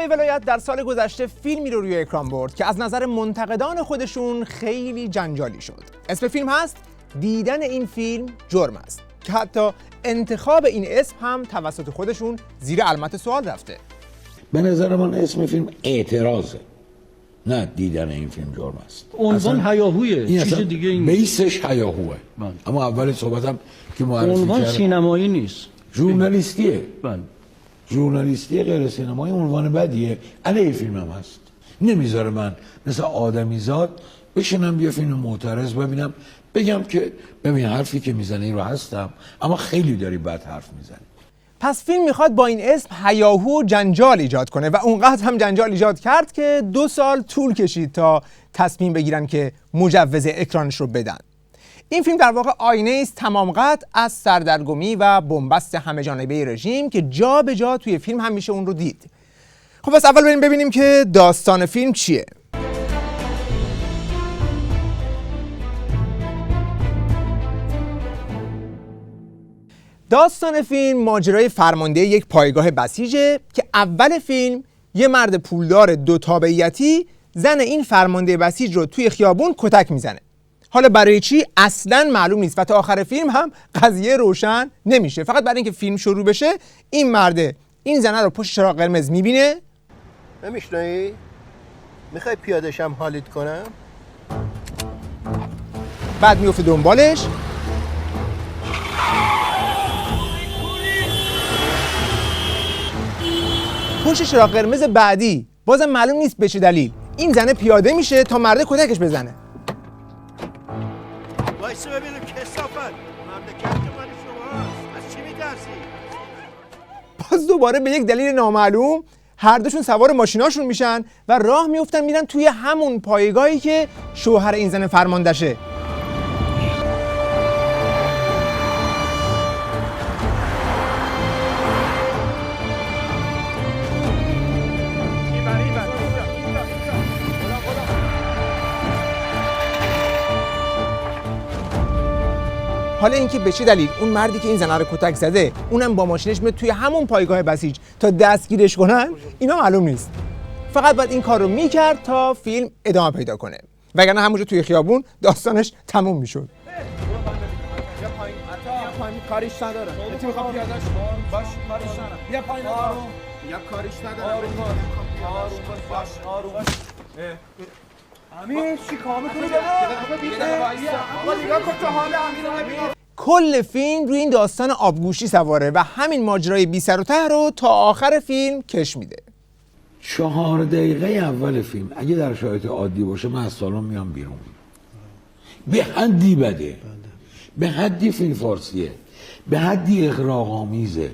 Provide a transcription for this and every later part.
سینمای ولایت در سال گذشته فیلمی رو روی اکران برد که از نظر منتقدان خودشون خیلی جنجالی شد. اسم فیلم هست دیدن این فیلم جرم است که حتی انتخاب این اسم هم توسط خودشون زیر علامت سوال رفته. به نظر من اسم فیلم اعتراضه، نه دیدن این فیلم جرم است. عنوان هیاهویه، چیز دیگه این بیسش هیاهوه. اما اول صحبتم که معرفی کردم عنوان سینمایی نیست، ژورنالیستیه. بله، ژورنالیستی غیر سینمایی عنوان بدیه. علیه فیلم هم هست. نمیذاره من مثل آدمیزاد بشینم یه فیلم معترض ببینم بگم که ببین حرفی که میزنی رو هستم، اما خیلی داری بد حرف میزنی. پس فیلم میخواد با این اسم هیاهو جنجال ایجاد کنه و اونقدر هم جنجال ایجاد کرد که 2 سال طول کشید تا تصمیم بگیرن که مجوز اکرانش رو بدن. این فیلم در واقع آینه است تمام قد از سردرگمی و بنبست همه جانبه رژیم که جا به جا توی فیلم هم میشه اون رو دید. خب پس اول بریم ببینیم که داستان فیلم چیه. داستان فیلم ماجرای فرمانده یک پایگاه بسیجه که اول فیلم یه مرد پولدار 2 تابعیتی زن این فرمانده بسیج رو توی خیابون کتک میزنه. حالا برای چی اصلاً معلوم نیست و تا آخر فیلم هم قضیه روشن نمیشه. فقط برای اینکه فیلم شروع بشه این مرد این زنه رو پشت چراغ قرمز میبینه. نمیشنایی؟ میخوای پیاده‌شم حالیت کنم؟ بعد میفته دنبالش. پشت چراغ قرمز بعدی بازم معلوم نیست به چه دلیل این زنه پیاده میشه تا مرد کتکش بزنه. وایسا ببینم کثافت مملکت من شماست، از چی میترسی؟ باز دوباره به یک دلیل نامعلوم هر دوشون سوار ماشیناشون میشن و راه میفتن میرن توی همون پایگاهی که شوهر این زن فرماندهشه. حالا اینکه به چه دلیل اون مردی که این زنه رو کتک زده اونم با ماشینش میاد توی همون پایگاه بسیج تا دستگیرش کنن اینا معلوم نیست. فقط باید این کار رو میکرد تا فیلم ادامه پیدا کنه، وگرنه همونجا توی خیابون داستانش تموم میشد. بیا پایین کاریش ندارم. چی میخوام پیادهش باش کاریش ندارم. بیا پایین آروم. یا کاریش ندارم. آروم باش آروم. امیر چی کار می‌کنی بابا؟ کل فیلم روی این داستان آبگوشی سواره و همین ماجرای بی سر و ته رو تا آخر فیلم کش میده. 4 دقیقه اول فیلم اگه در شرایط عادی باشه من از سالن میام بیرون. به حدی بده، به حدی فیلم فارسیه، به حدی اغراق‌آمیزه،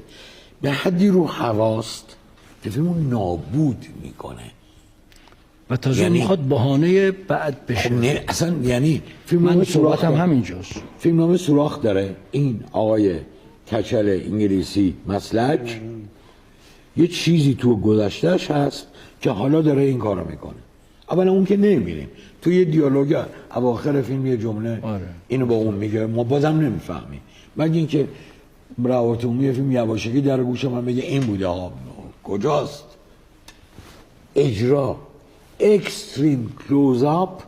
به حدی رو حواست که فیلمو نابود میکنه و تازه میخواد بهانه بعد بشه. خب نه اصلا یعنی فیلم من نامه صحبتم همینجاست. فیلم نامه سوراخ داره. این آقای کچل انگلیسی مسلک یه چیزی تو گذشتهش هست که حالا داره این کارو میکنه. اولا اون که نمیبینیم تو یه دیالوگ اواخر فیلم یه جمله اینو با اون میگه ما بازم نمیفهمیم. مگه اینکه روایت عمومی فیلم یواشکی در گوش من بگه این بوده ها. کجاست اجرا؟ اکستریم کلوزآپ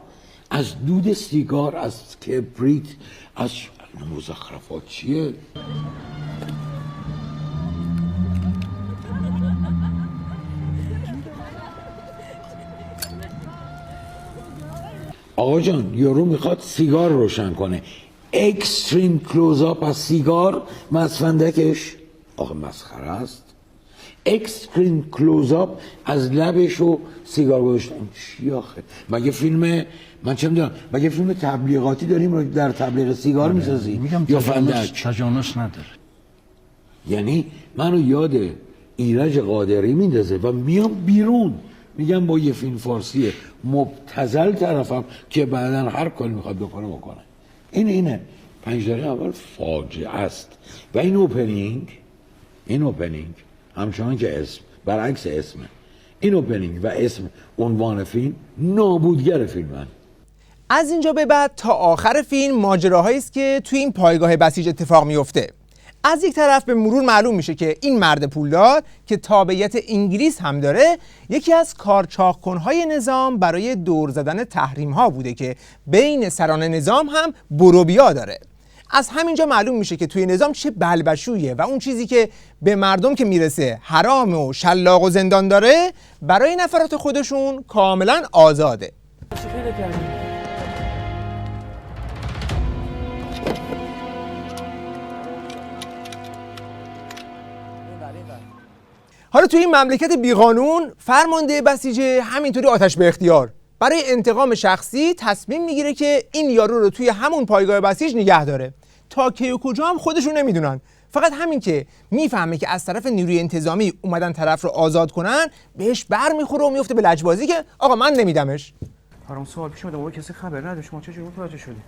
از دود سیگار، از کبریت، از مزخرفات چیه؟ آقا جان یارو میخواد سیگار روشن کنه. اکستریم کلوزآپ از سیگار مصفندکش آخه مسخره است. اکستریم کلوزآپ از لبش و سیگار گذاشتن چی آخه؟ مگه فیلم من چه میدونم مگه فیلم تبلیغاتی داریم رو در تبلیغ سیگار میسازی؟ میگم یا فندک تجانس نداره. یعنی منو یاد ایرج قادری میندازه و میام بیرون میگم با یه فیلم فارسی مبتذل طرفم که بعدن هر کاری میخواد بکنه. اینه 5 دقیقه اول فاجعه است و این اوپنینگ همچنان که اسم برعکس اسمه، این اوپنینگ و اسم عنوان فیلم نابودگر فیلمن. از اینجا به بعد تا آخر فیلم ماجراهایی است که توی این پایگاه بسیج اتفاق میفته. از یک طرف به مرور معلوم میشه که این مرد پولدار که تابعیت انگلیس هم داره یکی از کارچاق‌کن‌های نظام برای دور زدن تحریم‌ها بوده که بین سران نظام هم بروبیا داره. از همینجا معلوم میشه که توی نظام چه بلبشویه و اون چیزی که به مردم که میرسه حرام و شلاق و زندان داره برای نفرات خودشون کاملا آزاده. حالا توی این مملکت بیقانون فرمانده بسیجه همینطوری آتش به اختیار برای انتقام شخصی تصمیم میگیره که این یارو رو توی همون پایگاه بسیج نگه داره. تا کی و کجا هم خودشون نمیدونن. فقط همین که میفهمه که از طرف نیروی انتظامی اومدن طرف رو آزاد کنن بهش بر میخوره و میفته به لجبازی که آقا من نمیدمش. برام سوال پیش اومده، موقع کسی خبر نداشت، شما چه جوری متوجه شدی؟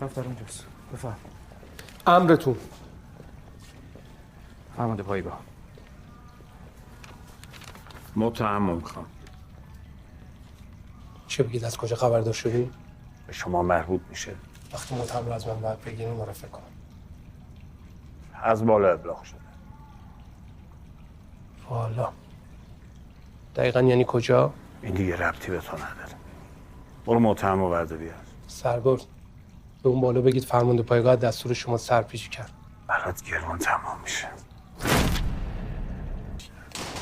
دفتر اونجاست. بفرم. امرتون. فرمانده پایگاه. متهم میخوام. چه بگید از کجا خبردار شدی؟ به شما مربوط میشه. وقتی متهم رو از من باید بگیرین معرفه کنم. از بالا ابلاغ شده. والا. دقیقا یعنی کجا؟ این دیگه ربطی به تو نداره. برو متهم رو برده بیار. سرگرد. به اون بالا بگید فرمانده پایگاه دستور شما سرپیچی کرد. برات گرون تمام میشه.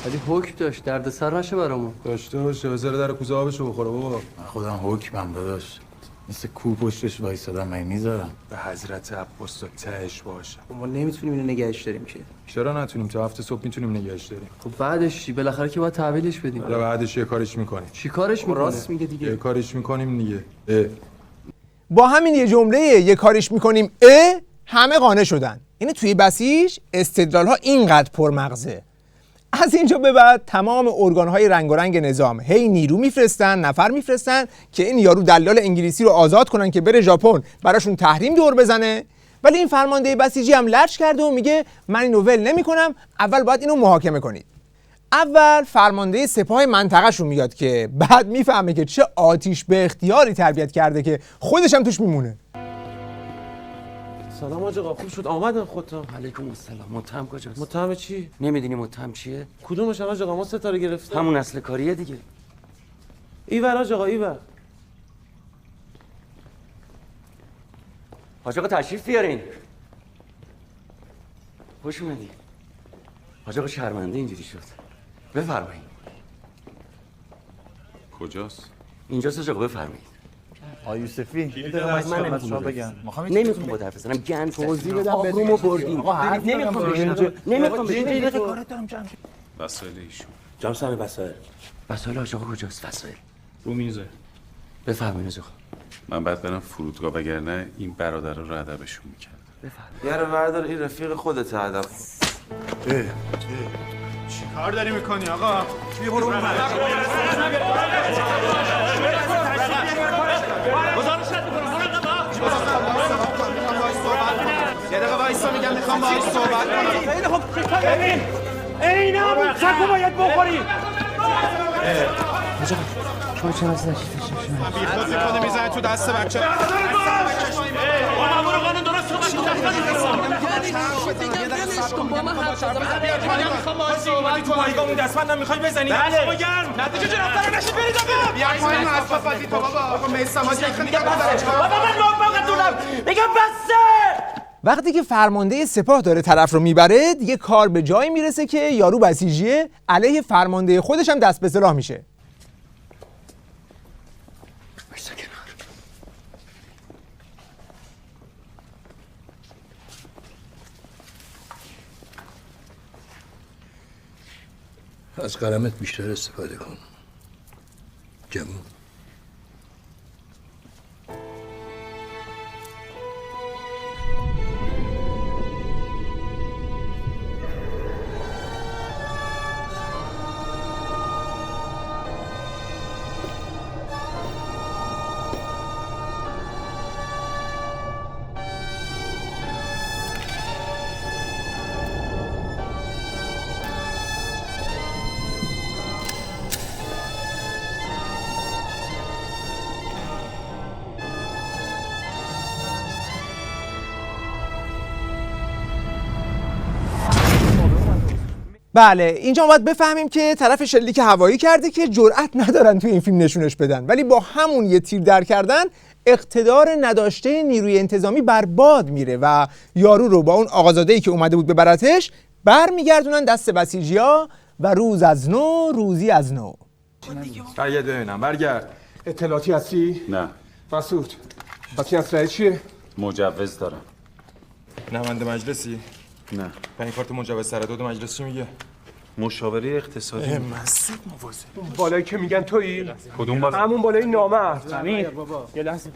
ولی حکم داشت، درد سر نشه برامون. داشته باشه، بذاره در کوزه آبشو بخوره بابا. من خودم حکمم داداش، مثل کو پشتش وایسادم، من میذارم به حضرت عباس تا تهش باشه. ما نمیتونیم اینو نگهش داریم که. چرا نتونیم؟ تا هفته صبح میتونیم نگهش داریم. خب بعدش چی؟ بالاخره که باید تحویلش بدیم. حالا بعدش یه کارش میکنیم. چی کارش میکنه؟ راست میگه دیگه. یه کارش میکنیم دیگه. با همین یه جمله یه کارش میکنیم همه قانع شدن. یعنی توی بسیج استدلال ها اینقدر پرمغزه. از اینجا به بعد تمام ارگان‌های رنگارنگ نظام هی نیرو میفرستن، نفر میفرستن که این یارو دلال انگلیسی رو آزاد کنن که بره ژاپن براشون تحریم دور بزنه. ولی این فرمانده بسیجی هم لرچ کرده و میگه من اینو ول نمی‌کنم، اول باید اینو محاکمه کنید. اول فرمانده سپاه منطقه‌شون میاد که بعد میفهمه که چه آتیش به اختیاری تربیت کرده که خودش هم توش میمونه. سلام حاج آقا، خوب شد آمدن خودتون. علیکم السلام. متهم کجاست؟ متهم چی؟ نمیدونی متهم چیه؟ کدومش حاج آقا؟ ما ستاره گرفتیم. همون اصل کاریه دیگه. ایور حاج آقا، ایور. حاج آقا تشریف بیارین. خوش اومدی. حاج آقا شرمنده اینجوری شد. بفرمایید. کجاست؟ اینجاست حاج آقا، بفرمایید. یوسفی من نمیخوام بگم. نمیخوام با حرف بزنم. گند توضیح بدم آبرومو بردیم. نمیخوام بگم. کارت دارم جمع. وسایل ایشون. جام سر وسایل. وسایل حاج آقا کجاست؟ وسایل رو میزه. بفرمایید حاج آقا. من بعد برم فرودگاه، وگرنه این برادرها رو ادبشون میکرد. بفرمایید. یه رو بردار، این رفیق خودت ادب. چی کار داری میکنی آقا؟ بیا برو یه دقیقه وایسا، میگم میخوام باهاش صحبت کنم. خیلی خوب. ببین این همون چکو باید بخوری. شما چرا از نشید؟ من بی خود میکنه میزنه تو دست بچه. آقا برو قانون درست صحبت کن. دستمندم میخوای بزنی؟ بله. گرم. نتیجه جنابدار نشید برید آقا. بیا پایین اسباب بازی تو بابا. آقا میثم حاجی میگم بابا من موقعتونم. میگم بسه. وقتی که فرمانده سپاه داره طرف رو میبره دیگه کار به جایی میرسه که یارو بسیجیه علیه فرمانده خودش هم دست به سلاح میشه. از قلمت بیشتر استفاده کن جمعون. بله اینجا باید بفهمیم که طرف شلیک هوایی کرده که جرأت ندارن توی این فیلم نشونش بدن، ولی با همون یه تیر در کردن اقتدار نداشته نیروی انتظامی برباد میره و یارو رو با اون آقازاده‌ای که اومده بود ببرتش برمیگردونن دست بسیجی‌ها و روز از نو روزی از نو. برگرد ببینم. برگرد. اطلاعاتی هستی؟ نه. مسعود پس این اسلحه چیه؟ مجوز دارم. نماینده مجلسی؟ نه. این کارت مجوز سرداد مجلس چی میگه؟ مشاوره اقتصادی. مسعود مواظب. بالایی که میگن تویی؟ کدوم بالا؟ همون بالای نامرد.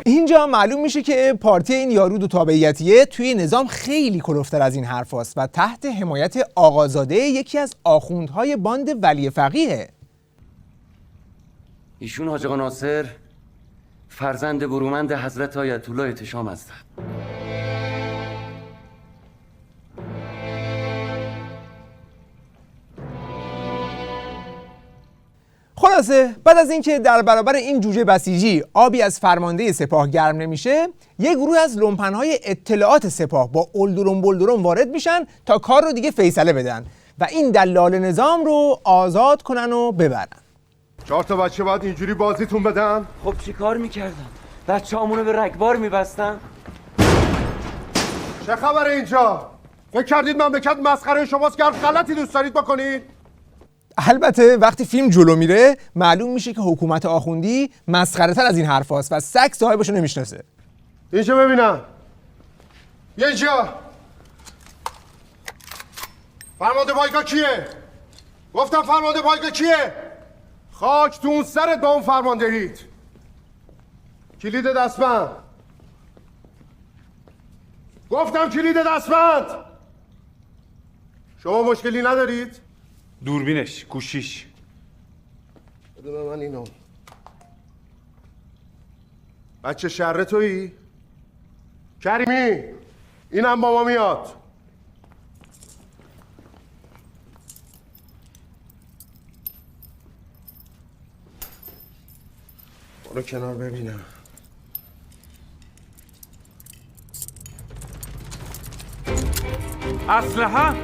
اینجا معلوم میشه که پارتی این یارو دو تابعیتیه توی نظام خیلی کلوفتر از این حرفاست و تحت حمایت آقازاده یکی از آخوندهای باند ولی فقیه. ایشون حاج آقا ناصر فرزند برومند حضرت آیت الله احتشام هستند. خلاصه بعد از اینکه در برابر این جوجه بسیجی آبی از فرمانده سپاه گرم نمیشه، یک گروه از لومپنهای اطلاعات سپاه با اولدروم بولدروم وارد میشن تا کار رو دیگه فیصله بدن و این دلال نظام رو آزاد کنن و ببرن. 4 تا بچه باید اینجوری بازیتون بدن؟ خب چی کار میکردن؟ بچه همونو به رگبار میبستن؟ چه خبره اینجا؟ فکر کردید مملکت مسخره شماست که هر غلطی دوست دارید بکنید؟ البته وقتی فیلم جلو میره معلوم میشه که حکومت آخوندی مسخره تر از این حرفاست و سگ صاحبشو نمیشناسه. اینجا ببینم. یه اینجا. فرمانده پایگاه کیه؟ گفتم فرمانده پایگاه کیه؟ خاک تو اون سرت با اون فرماندهیت. کلید دستبند. گفتم کلید دستبند. شما مشکلی ندارید؟ دوربینش، گوشیش. بده به من اینو. بچه شهر تویی؟ کریمی اینم با ما میاد. برو کنار ببینم. اسلحه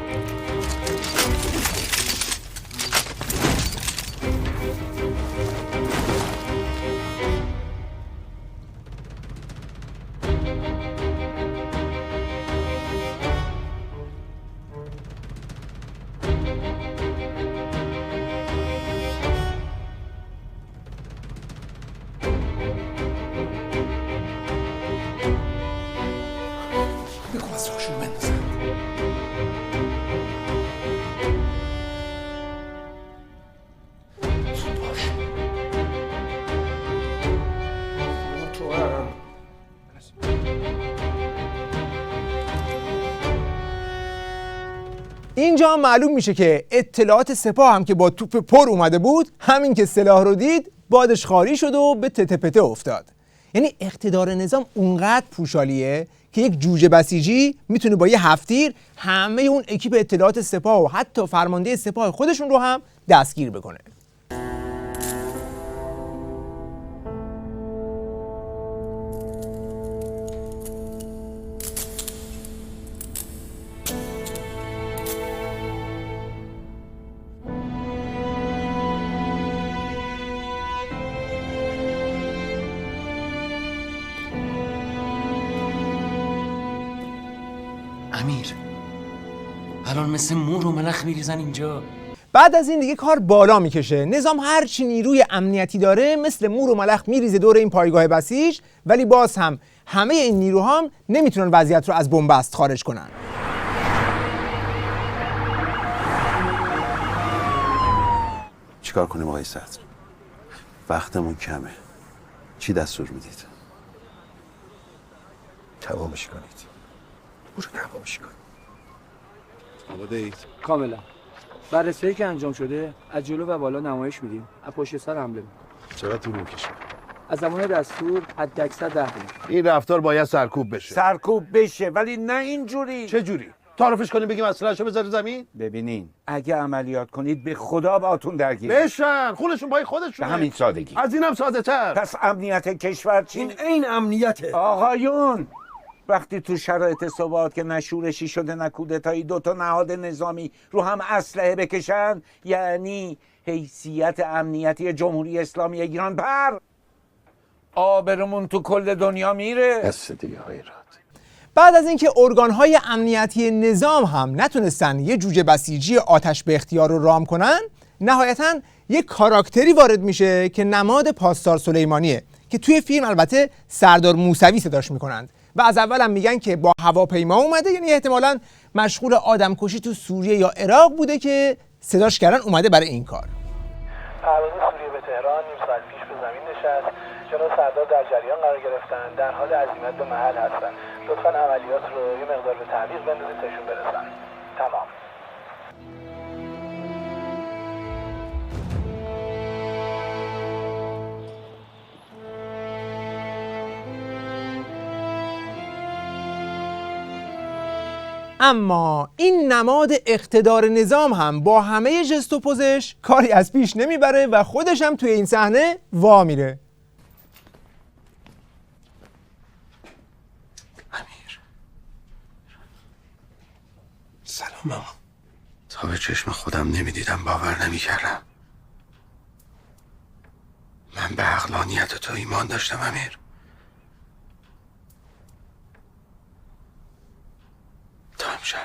اینجا معلوم میشه که اطلاعات سپاه هم که با توپ پر اومده بود، همین که سلاح رو دید بادش خالی شد و به تته پته افتاد. یعنی اقتدار نظام اونقدر پوشالیه که یک جوجه بسیجی میتونه با یه هفتیر همه اون اکیپ اطلاعات سپاه و حتی فرمانده سپاه خودشون رو هم دستگیر بکنه. امیر الان مثل مور و ملخ میریزن اینجا. بعد از این دیگه کار بالا میکشه. نظام هرچی نیروی امنیتی داره مثل مور و ملخ میریزه دور این پایگاه بسیج، ولی باز هم همه این نیروها هم نمیتونن وضعیت رو از بنبست خارج کنن. چیکار کنیم آقای صدر؟ وقتمون کمه. چی دستور میدید؟ تمامش کنید. برو تمامش کن. آماده اید؟ کاملا. بررسی‌ای که انجام شده از جلو و بالا نمایش میدیم. از پشت سر حمله می‌کنیم. چقدر طول میکشه؟ از زمان دستور حداکثر 10 دقیقه. این رفتار باید سرکوب بشه. سرکوب بشه ولی نه اینجوری. چه جوری؟ تعارفش کنیم بگیم اسلحه‌شو بذاره زمین؟ ببینین اگه عملیات کنید به خدا باهاتون درگیر بشن خونشون پای خودشونه. به همین سادگی. از اینم ساده تر. پس امنیت کشور چی؟ این امنیته. آقایون وقتی تو شرایط ثبات که نه شورشی شده نه کودتایی 2 نهاد نظامی رو هم اسلحه بکشن، یعنی حیثیت امنیتی جمهوری اسلامی ایران پر آبرمون تو کل دنیا میره. بس دیگه غیرات. بعد از اینکه ارگان‌های امنیتی نظام هم نتونستن یه جوجه بسیجی آتش به اختیار رو رام کنن، نهایتاً یه کاراکتری وارد میشه که نماد پاسدار سلیمانیه که توی فیلم البته سردار موسوی صداش میکنند و از اول هم میگن که با هواپیما اومده، یعنی احتمالاً مشغول آدمکشی تو سوریه یا عراق بوده که صداش کردن اومده برای این کار. پرواز سوریه به تهران نیم ساعت پیش به زمین نشست. جناب سردار در جریان قرار گرفتن، در حال عزیمت به محل هستن. لطفاً عملیات رو یه مقدار به تعویق بندازید تاشون برسن. تمام. اما این نماد اقتدار نظام هم با همه ژست و پوزش کاری از پیش نمیبره و خودش هم توی این صحنه وا میره. امیر سلام آقا. تا به چشم خودم نمیدیدم، باور نمیکردم. من به عقلانیت تو ایمان داشتم امیر. تا امشب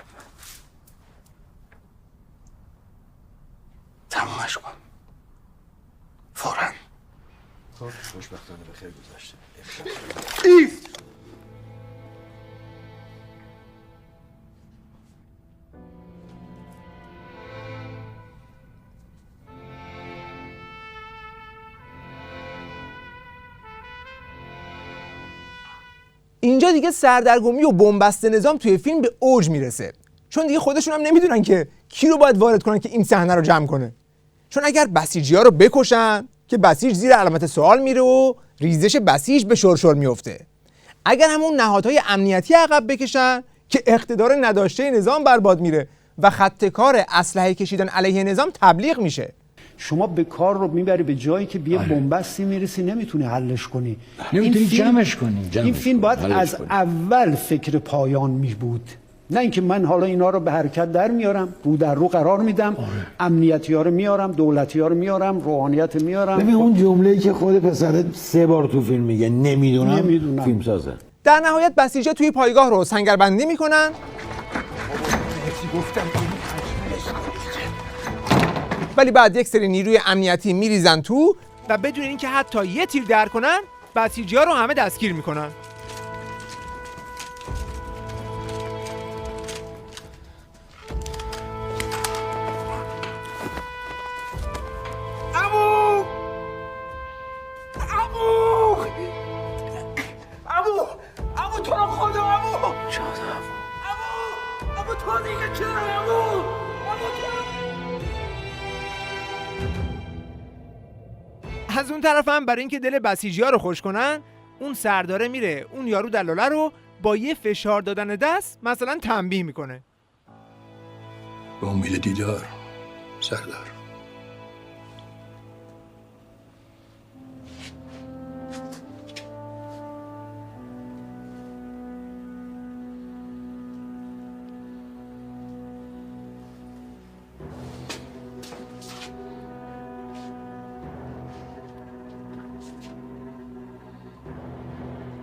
تمومش کن فوراً. خوشبختانه به خیر گذشته. اینجا دیگه سردرگمی و بنبست نظام توی فیلم به اوج میرسه، چون دیگه خودشون هم نمیدونن که کی رو باید وارد کنن که این صحنه رو جمع کنه. چون اگر بسیجی‌ها رو بکشن که بسیج زیر علامت سوال میره و ریزش بسیج به شرشر میفته، اگر همون نهادهای امنیتی عقب بکشن که اقتدار نداشته نظام برباد میره و خط کار اسلحه کشیدن علیه نظام تبلیغ میشه. شما به کار رو میبری به جایی که بیه بنبستی میرسی نمیتونی حلش کنی، نمیتونی جمعش کنی. این فیلم باید از اول فکر پایان می بود، نه اینکه من حالا اینا رو به حرکت در میارم، رو در رو قرار میدم، امنیتی ها رو میارم، دولتی ها رو میارم، روحانیت میارم. ببین اون جمله‌ای که خود پسرت 3 بار تو فیلم میگه نمیدونم فیلم سازه. در نهایت بسیجا توی پایگاه رو سنگربندی میکنن ولی بعد یک سری نیروی امنیتی میریزن تو و بدون اینکه حتی یه تیر در کنن بسیجی‌ها رو همه دستگیر میکنن. عمو تو رو خدا عمو تو دیگه چرا عمو از اون طرف هم برای اینکه دل بسیجی‌ها رو خوش کنن اون سرداره میره اون یارو دلاله رو با یه فشار دادن دست مثلا تنبیه میکنه. به امید دیدار سردار.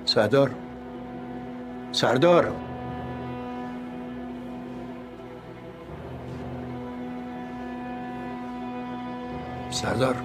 سردار سردار سردار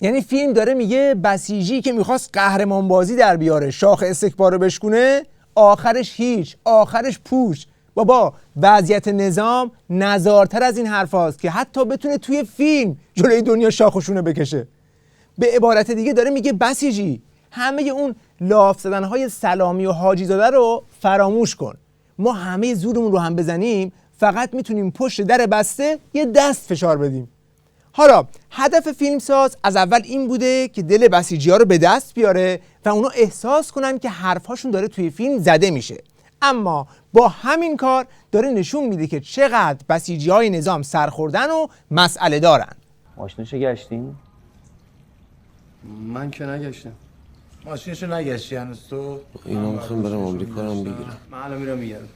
یعنی فیلم داره میگه بسیجی که میخواست قهرمان بازی در بیاره شاخ استکبار رو بشکونه آخرش هیچ، آخرش پوچ. بابا وضعیت نظام نزارتر از این حرف هاست که حتی بتونه توی فیلم جلوی دنیا شاخشونه بکشه. به عبارت دیگه داره میگه بسیجی همه اون لاف زدنهای سلامی و حاجی زاده رو فراموش کن، ما همه زورمون رو هم بزنیم فقط میتونیم پشت در بسته یه دست فشار بدیم. حالا هدف فیلمساز از اول این بوده که دل بسیجی‌ها رو به دست بیاره و اونا احساس کنن که حرفاشون داره توی فیلم زده میشه. اما با همین کار داره نشون میده که چقدر بسیجی‌های نظام سرخوردن و مسئله دارن. ماشینشو گشتین؟ من که نگشتم. ماشینشو نگشتی هنوز تو؟ اینا میخوام برم آمریکا رو بگیرم. من الان میرم میگردم.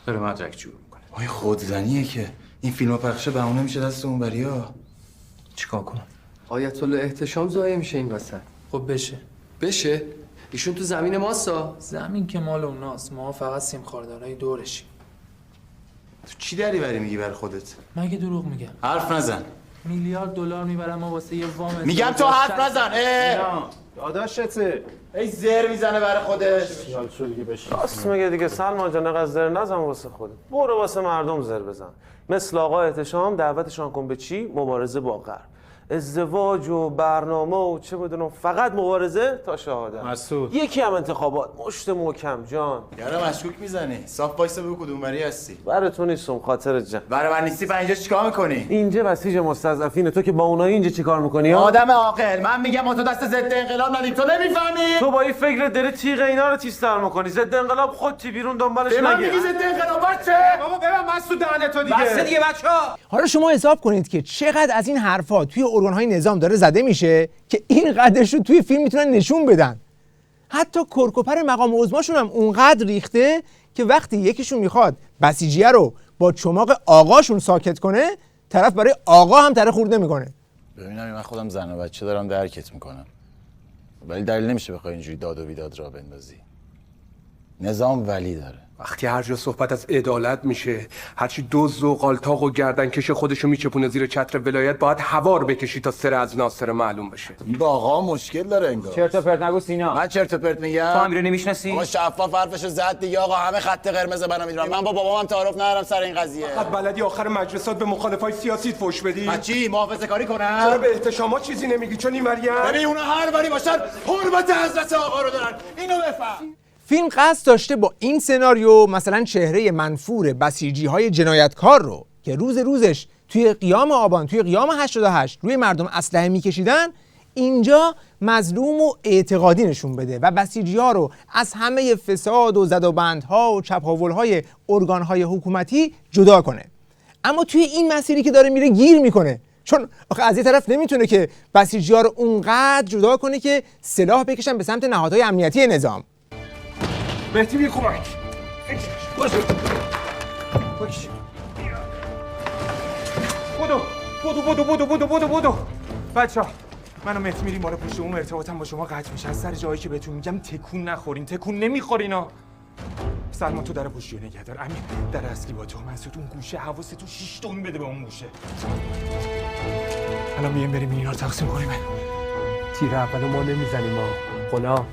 داره مدرک جور میکنه. آی خودزنیه که این فیلمو پخشه بهونه میشه دست اون بریا. چیکار کنم؟ آیت الله احتشام ضایع میشه این وسط. خب بشه. ایشون تو زمین ماستا. زمین که مال اوناست. ما فقط سیم خاردارای دورشیم. تو چی داری بری میگی بر خودت؟ مگه دروغ میگم؟ حرف نزن. میلیارد دلار میبرم ما واسه یه وام. میگم تو حرف نزن. داداشته ای زر میزنه برای خودش. خیال شو دیگه بشه. راست میگه دیگه سلمان جان، نقدر زر نزن واسه خودت. برو واسه مردم زر بزن. مثل آقا احتشام دعوتشان کن به چی؟ مبارزه با غرب. ازدواج و برنامه و چه بدونم، فقط مبارزه تا شهادت. مسعود یکی هم انتخابات مشت محکم جان. یارو مشکوک میزنی. صاف وایسا بگو کدوم بری هستی. برای تو نیستم، خاطر جان. برای من نیستی. اینجا چیکار میکنی؟ اینجا بسیج مستضعفینه. تو که با اونایی اینجا چیکار میکنی؟ آدم عاقل، من میگم ما تو دست ضد انقلاب ندیم. تو نمیفهمی؟ تو با این فکر داری تیغ اینا رو تیزتر میکنی. ضد انقلاب خودتی بیرون دنبالش به من نگیر. میگی ضد انقلاب چه؟ بابا ببن مسعود دهنت تو دیگه. بس دیگه بچه‌ها. حالا شما حساب کنید که چقدر از این حرفا توی ارگان‌های نظام داره زده میشه که این قدرش رو توی فیلم میتونن نشون بدن. حتی کرکوپر مقام عظماشون هم اونقدر ریخته که وقتی یکیشون میخواد بسیجیه رو با چماق آقاشون ساکت کنه، طرف برای آقا هم تره خورد نمیکنه. ببینم من خودم زن و بچه دارم درکت میکنم، ولی دلیل نمیشه بخوای اینجوری داد و بیداد را بندازی. نظام ولی داره. وقتی هر جا صحبت از عدالت میشه، هرچی دزد و قالتاق و گردنکش خودشو میچپونه زیر چتر ولایت، باید هوار بکشی تا سر از ناصر معلوم بشه. این با آقا مشکل داره انگار. چرت و پرت نگو سینا. من چرت و پرت میگم. تو امیرو نمیشناسی؟ آقا شفاف حرفشو زد دیگه. آقا همه خط قرمز منو میدونن. من با بابام تعارف ندارم سر این قضیه. فقط بلدی آخر مجلسات به مخالفای سیاسی فوش بدی. چی محافظه‌کاری کنم؟ چرا به احتشامات چیزی نمیگی؟ چون این مریم ببین اونا هر باری باشن حرمت حضرت آقا رو دارن. اینو بفهم. فیلم قصد داشته با این سناریو مثلا چهره منفور بسیجی‌های جنایتکار رو که روز روزش توی قیام آبان، توی قیام 88 روی مردم اسلحه میکشیدن، اینجا مظلوم و اعتقادی نشون بده و بسیجی‌ها رو از همه فساد و زدوبندها و چپاول‌های ارگان‌های حکومتی جدا کنه. اما توی این مسیری که داره میره گیر میکنه، چون آخه از یه طرف نمیتونه که بسیجی‌ها رو اونقدر جدا کنه که سلاح بکشن به سمت نهادهای امنیتی نظام. مهدی بی کمک. بدو. بچه‌ها منو مهدی میریم بالا پشت اون، ارتباطم با شما قطع میشه. از سر جایی که بهتون میگم تکون نخورین، تکون نمیخورینا. سلمان تو در پشتی نگه دار. امیر در اصلی با تو. مسعود اون گوشه، حواستو 6 تون بده به اون گوشه. الان میایم بریم اینا رو تقسیم کنیم. تیر اولو ما نمیزنیم ما. غلام.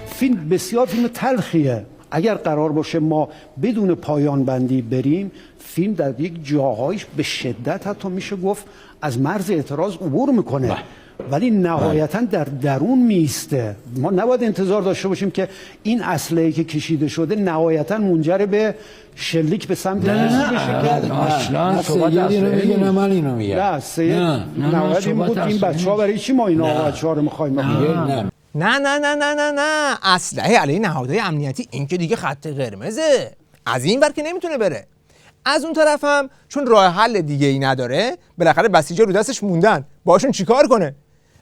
فیلم بسیار فیلم تلخیه. اگر قرار باشه ما بدون پایان بندی بریم، فیلم در یک جاهایش به شدت حتی میشه گفت از مرز اعتراض عبور میکنه، ولی نهایتا در درون میسته. ما نباید انتظار داشته باشیم که این اسلحه‌ای که کشیده شده نهایتا منجر به شلیک به سمت رئیسی بشه که اصلا سید اینو میگه نه من اینو میگم. نه سید نهایت این بود این بچه‌ها برای چی ما اینا بچه‌ها رو می‌خوایم نه اسلحه علیه نهادهای امنیتی این که دیگه خط قرمزه، از این ور که نمیتونه بره. از اون طرف هم چون راه حل دیگه ای نداره، بالاخره بسیجی رو دستش موندن، باشون چیکار کنه؟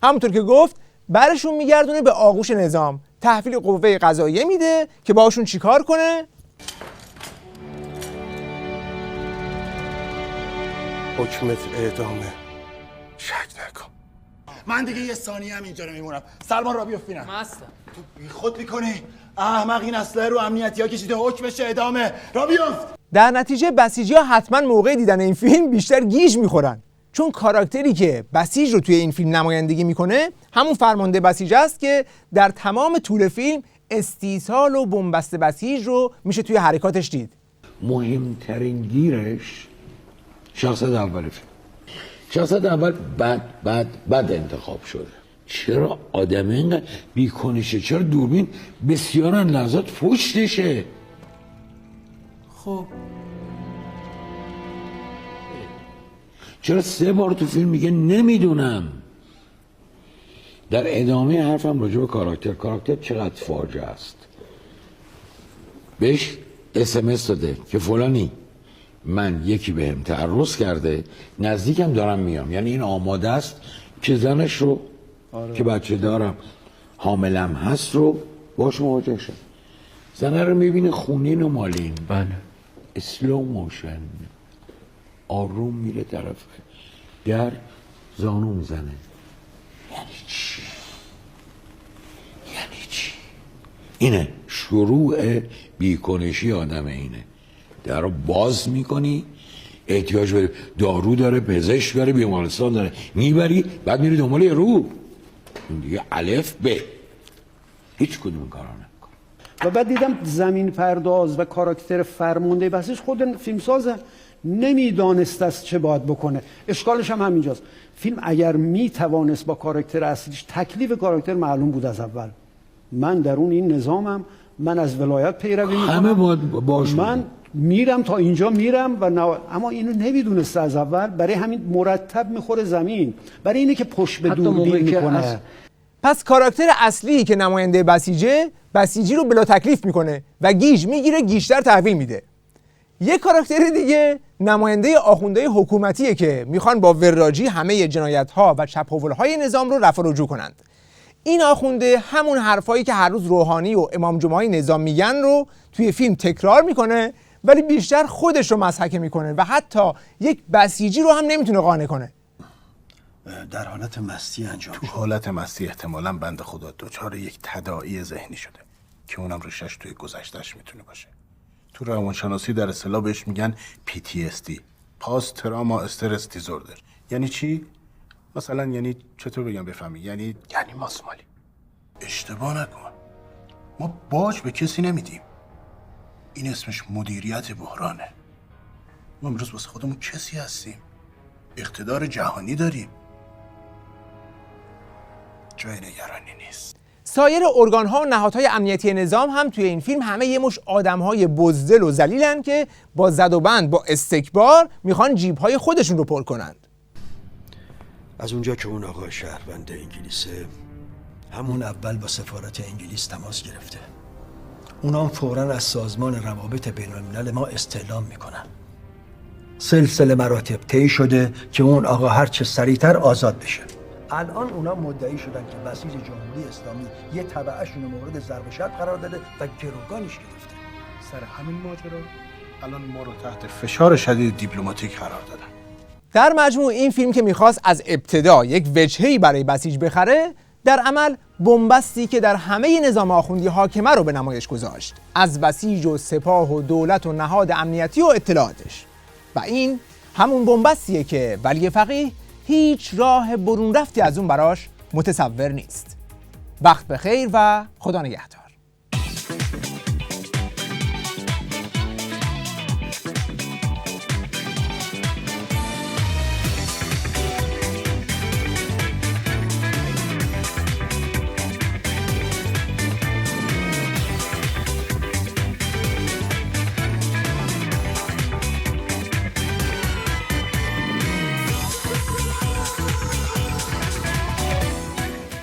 همونطور که گفت برشون میگردونه به آغوش نظام، تحویل قوه قضاییه میده که باشون چیکار کنه؟ حکمت اعدامه، شک نکن. من دیگه یه ثانیه هم اینجا نمیمونم. سلمان را بیفت بینم. مستم. تو بی خود میکنی؟ احمق، این اسلحه رو امنیتی‌ها کشیده، حکمش اعدامه. را بیفت. در نتیجه بسیجی‌ها حتما موقع دیدن این فیلم بیشتر گیج میخورن، چون کاراکتری که بسیج رو توی این فیلم نمایندگی میکنه همون فرمانده بسیج است که در تمام طول فیلم استیصال و بنبست بسیج رو میشه توی حرکاتش دید. مهمترین گیرش شخصیت اول فیلم. شخصیت اول بد انتخاب شده. چرا آدم اینقدر بیکنشه؟ چرا دوربین بسیارن لحظات پشتشه؟ خب چرا 3 بار تو فیلم میگه نمیدونم؟ در ادامه حرفم راجع به کاراکتر چقدر فاجعه است. بهش SMS داده که فلانی من یکی بهم تعرض کرده، نزدیکم دارم میام، یعنی این آماده است که زنش رو که بچه دارم حاملم هست رو باش مواجه شد. زنه رو میبینه خونین و مالین، بله، اسلو موشن، آروم میره طرف در زانو میزنه. یعنی چی؟ اینه شروع بیکنشی آدم. اینه در رو باز میکنی، احتیاج به دارو داره، پزشک داره، بیمارستان داره، میبری بعد میری دنبال یه رو. این دیگه الف ب هیچ کدوم کارا نمیکنه. و بعد دیدم زمین پرداز و کاراکتر فرمانده بسیج خود فیلمساز نمیدانست از چه باید بکنه. اشکالش هم همینجاست. فیلم اگر میتوانست با کاراکتر اصلیش، تکلیف کاراکتر معلوم بود از اول. من درون این نظامم، من از ولایت پیروی میکنم، همه باش من میرم تا اینجا میرم و اما اینو نمیدونسته از اول. برای همین مرتب میخوره زمین، برای اینه که پشت به دوربین میکنه. پس کاراکتر اصلی که نماینده بسیجی رو بلا تکلیف میکنه و گیج میگیره، گیجتر تحویل میده. یه کاراکتر دیگه نماینده آخونده حکومتیه که میخوان با وراجی همه جنایت‌ها و چپاول‌های نظام رو رفع و رجوع کنند. این آخونده همون حرفایی که هر روز روحانی و امام جمعه نظام میگن رو توی فیلم تکرار میکنه، ولی بیشتر خودش رو مضحکه میکنه و حتی یک بسیجی رو هم نمیتونه قانع کنه. در حالت مستی انجام تو حالت مستی احتمالاً بنده خدا دچار یک تداعی ذهنی شده که اونم ریشش توی گذشته‌اش میتونه باشه. تو روانشناسی در اصطلاح بهش میگن PTSD، پاست تراما استرس دیزوردر. یعنی چی؟ مثلا یعنی چطور بگم بفهمی؟ یعنی ماسمالی. اشتباه نکن، ما باج به کسی نمیدیم. این اسمش مدیریت بحرانه. ما امروز واسه خودمون کسی هستیم، اقتدار جهانی داریم، جای نگرانی نیست. سایر ارگان‌ها و نهادهای امنیتی نظام هم توی این فیلم همه یه مش آدم‌های بزدل و ذلیلن که با زد و بند، با استکبار میخوان جیب‌های خودشون رو پر کنند. از اونجا که اون آقا شهروند انگلیسه، همون اول با سفارت انگلیس تماس گرفته. اونا فوراً از سازمان روابط بین‌الملل ما استعلام میکنن. سلسله مراتب طی شده که اون آقا هر چه سریعتر آزاد بشه. الان اونا مدعی شدن که بسیج جمهوری اسلامی یه تبعشون مورد ضرب شرط قرار داده و گروگانش گرفته. سر همین ماجرا الان ما رو تحت فشار شدید دیپلماتیک قرار دادن. در مجموع این فیلم که میخواست از ابتدا یک وجهه‌ای برای بسیج بخره، در عمل بنبستی که در همه نظام آخوندی حاکمه رو به نمایش گذاشت، از بسیج و سپاه و دولت و نهاد امنیتی و اطلاعاتش. و این همون بنبستیه که ولی فقیه هیچ راه برون رفتی از اون براش متصور نیست. وقت بخیر و خدا نگهدار.